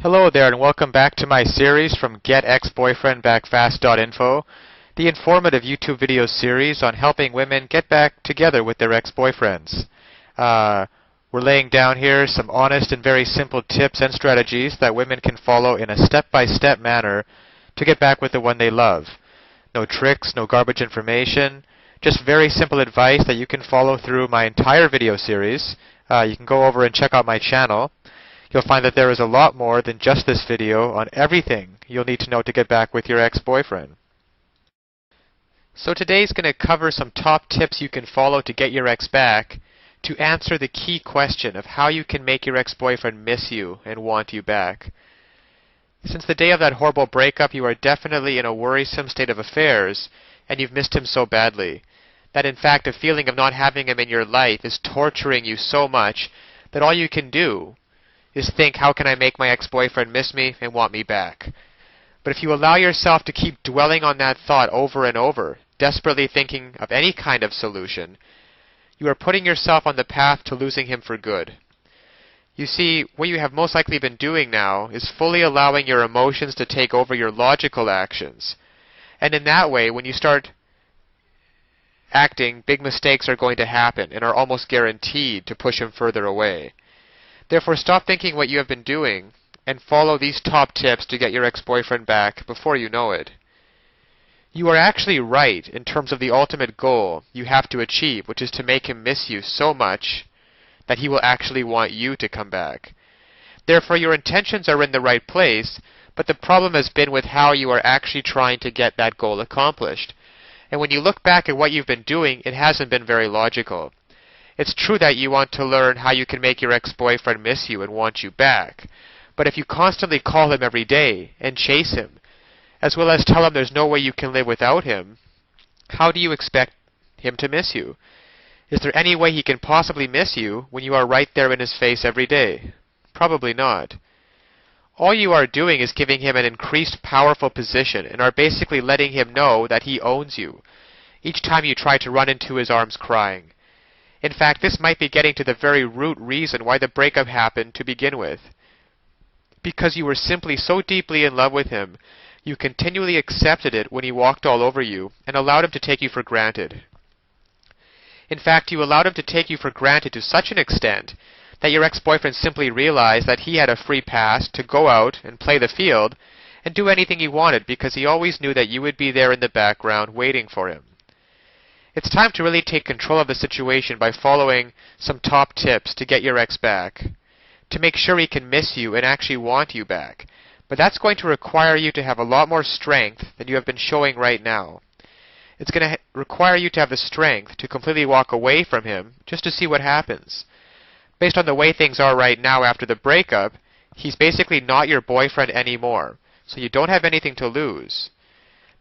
Hello there and welcome back to my series from GetExBoyfriendBackFast.info, the informative YouTube video series on helping women get back together with their ex-boyfriends. We're laying down here some honest and very simple tips and strategies that women can follow in a step-by-step manner to get back with the one they love. No tricks, no garbage information, just very simple advice that you can follow through my entire video series. You can go over and check out my channel. You'll find that there is a lot more than just this video on everything you'll need to know to get back with your ex-boyfriend. So today's going to cover some top tips you can follow to get your ex back to answer the key question of how you can make your ex-boyfriend miss you and want you back. Since the day of that horrible breakup, you are definitely in a worrisome state of affairs, and you've missed him so badly, that in fact a feeling of not having him in your life is torturing you so much that all you can do is think, how can I make my ex-boyfriend miss me and want me back? But if you allow yourself to keep dwelling on that thought over and over, desperately thinking of any kind of solution, you are putting yourself on the path to losing him for good. You see, what you have most likely been doing now is fully allowing your emotions to take over your logical actions. And in that way, when you start acting, big mistakes are going to happen and are almost guaranteed to push him further away. Therefore, stop thinking what you have been doing and follow these top tips to get your ex-boyfriend back before you know it. You are actually right in terms of the ultimate goal you have to achieve, which is to make him miss you so much that he will actually want you to come back. Therefore, your intentions are in the right place, but the problem has been with how you are actually trying to get that goal accomplished. And when you look back at what you've been doing, it hasn't been very logical. It's true that you want to learn how you can make your ex-boyfriend miss you and want you back. But if you constantly call him every day and chase him, as well as tell him there's no way you can live without him, how do you expect him to miss you? Is there any way he can possibly miss you when you are right there in his face every day? Probably not. All you are doing is giving him an increased powerful position and are basically letting him know that he owns you each time you try to run into his arms crying. In fact, this might be getting to the very root reason why the breakup happened to begin with. Because you were simply so deeply in love with him, you continually accepted it when he walked all over you and allowed him to take you for granted. In fact, you allowed him to take you for granted to such an extent that your ex-boyfriend simply realized that he had a free pass to go out and play the field and do anything he wanted because he always knew that you would be there in the background waiting for him. It's time to really take control of the situation by following some top tips to get your ex back, to make sure he can miss you and actually want you back. But that's going to require you to have a lot more strength than you have been showing right now. It's going to require you to have the strength to completely walk away from him just to see what happens. Based on the way things are right now after the breakup, he's basically not your boyfriend anymore, so you don't have anything to lose.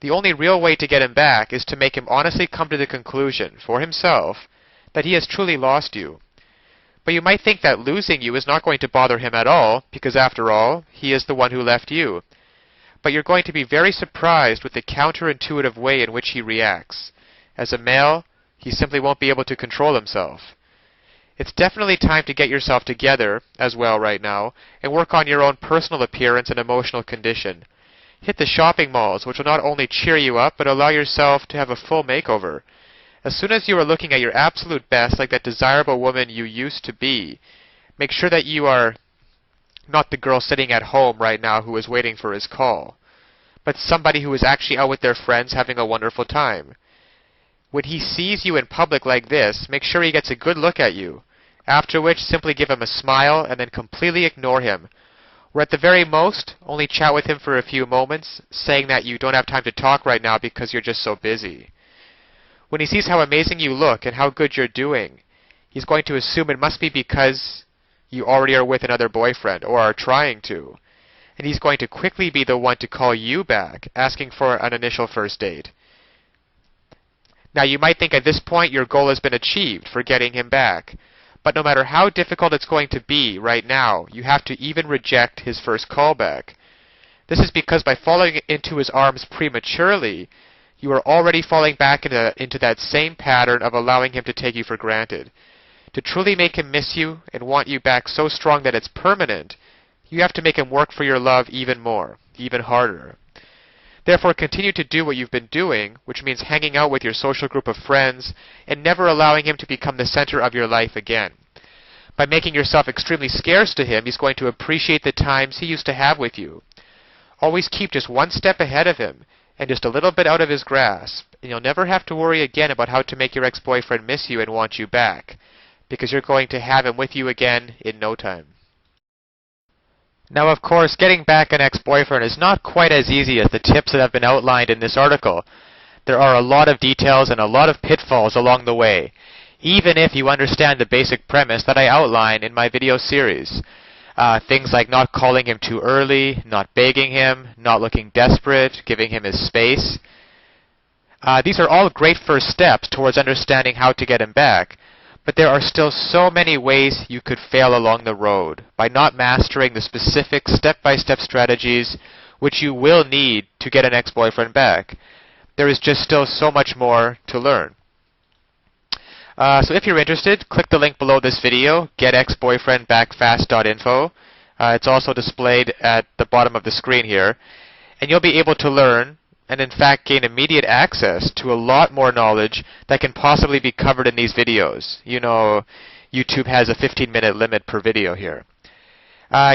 The only real way to get him back is to make him honestly come to the conclusion, for himself, that he has truly lost you. But you might think that losing you is not going to bother him at all, because after all, he is the one who left you. But you're going to be very surprised with the counterintuitive way in which he reacts. As a male, he simply won't be able to control himself. It's definitely time to get yourself together as well right now and work on your own personal appearance and emotional condition. Hit the shopping malls, which will not only cheer you up, but allow yourself to have a full makeover. As soon as you are looking at your absolute best, like that desirable woman you used to be, make sure that you are not the girl sitting at home right now who is waiting for his call, but somebody who is actually out with their friends having a wonderful time. When he sees you in public like this, make sure he gets a good look at you, after which simply give him a smile and then completely ignore him. Or at the very most, only chat with him for a few moments, saying that you don't have time to talk right now because you're just so busy. When he sees how amazing you look and how good you're doing, he's going to assume it must be because you already are with another boyfriend or are trying to. And he's going to quickly be the one to call you back, asking for an initial first date. Now you might think at this point your goal has been achieved for getting him back. But no matter how difficult it's going to be right now, you have to even reject his first callback. This is because by falling into his arms prematurely, you are already falling back into that same pattern of allowing him to take you for granted. To truly make him miss you and want you back so strong that it's permanent, you have to make him work for your love even more, even harder. Therefore, continue to do what you've been doing, which means hanging out with your social group of friends and never allowing him to become the center of your life again. By making yourself extremely scarce to him, he's going to appreciate the times he used to have with you. Always keep just one step ahead of him and just a little bit out of his grasp, and you'll never have to worry again about how to make your ex-boyfriend miss you and want you back, because you're going to have him with you again in no time. Now, of course, getting back an ex-boyfriend is not quite as easy as the tips that have been outlined in this article. There are a lot of details and a lot of pitfalls along the way, even if you understand the basic premise that I outline in my video series. Things like not calling him too early, not begging him, not looking desperate, giving him his space. These are all great first steps towards understanding how to get him back. But there are still so many ways you could fail along the road by not mastering the specific step-by-step strategies which you will need to get an ex-boyfriend back. There is just still so much more to learn. So if you're interested, click the link below this video, getexboyfriendbackfast.info. It's also displayed at the bottom of the screen here. And you'll be able to learn and in fact gain immediate access to a lot more knowledge that can possibly be covered in these videos. You know, YouTube has a 15-minute limit per video here.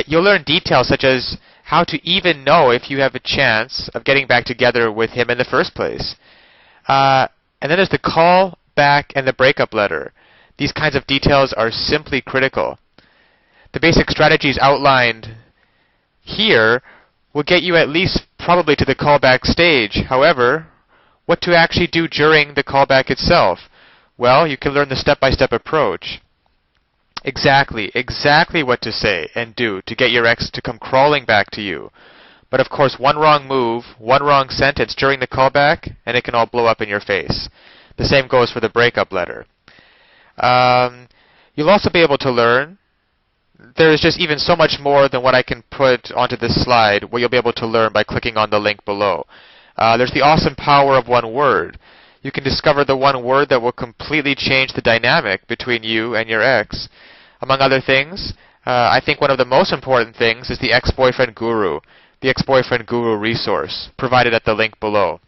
You'll learn details such as how to even know if you have a chance of getting back together with him in the first place. And then there's the call back and the breakup letter. These kinds of details are simply critical. The basic strategies outlined here will get you at least probably to the callback stage. However, what to actually do during the callback itself? Well, you can learn the step-by-step approach. Exactly what to say and do to get your ex to come crawling back to you. But of course, one wrong move, one wrong sentence during the callback, and it can all blow up in your face. The same goes for the breakup letter. You'll also be able to learn. There is just even so much more than what I can put onto this slide, what you'll be able to learn by clicking on the link below. There's the awesome power of one word. You can discover the one word that will completely change the dynamic between you and your ex. Among other things, I think one of the most important things is the ex-boyfriend guru, the ex-boyfriend guru resource, provided at the link below.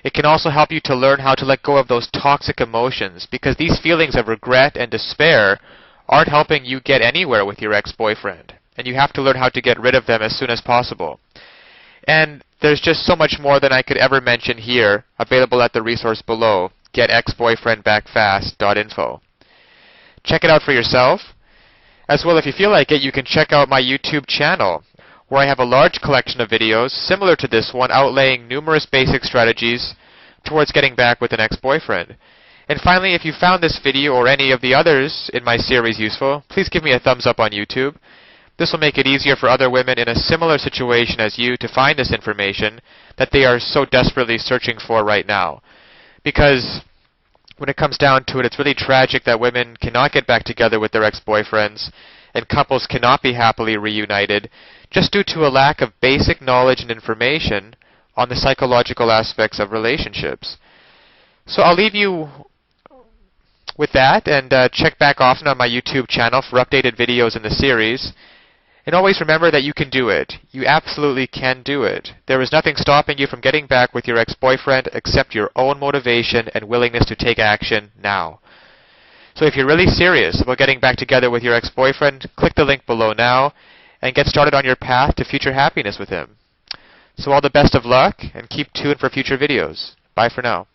It can also help you to learn how to let go of those toxic emotions, because these feelings of regret and despair aren't helping you get anywhere with your ex-boyfriend, and you have to learn how to get rid of them as soon as possible. And there's just so much more than I could ever mention here, available at the resource below, getexboyfriendbackfast.info. Check it out for yourself. As well, if you feel like it, you can check out my YouTube channel, where I have a large collection of videos similar to this one outlaying numerous basic strategies towards getting back with an ex-boyfriend. And finally, if you found this video or any of the others in my series useful, please give me a thumbs up on YouTube. This will make it easier for other women in a similar situation as you to find this information that they are so desperately searching for right now. Because when it comes down to it, it's really tragic that women cannot get back together with their ex-boyfriends and couples cannot be happily reunited just due to a lack of basic knowledge and information on the psychological aspects of relationships. So I'll leave you with that, and check back often on my YouTube channel for updated videos in the series. And always remember that you can do it. You absolutely can do it. There is nothing stopping you from getting back with your ex-boyfriend except your own motivation and willingness to take action now. So if you're really serious about getting back together with your ex-boyfriend, click the link below now and get started on your path to future happiness with him. So all the best of luck, and keep tuned for future videos. Bye for now.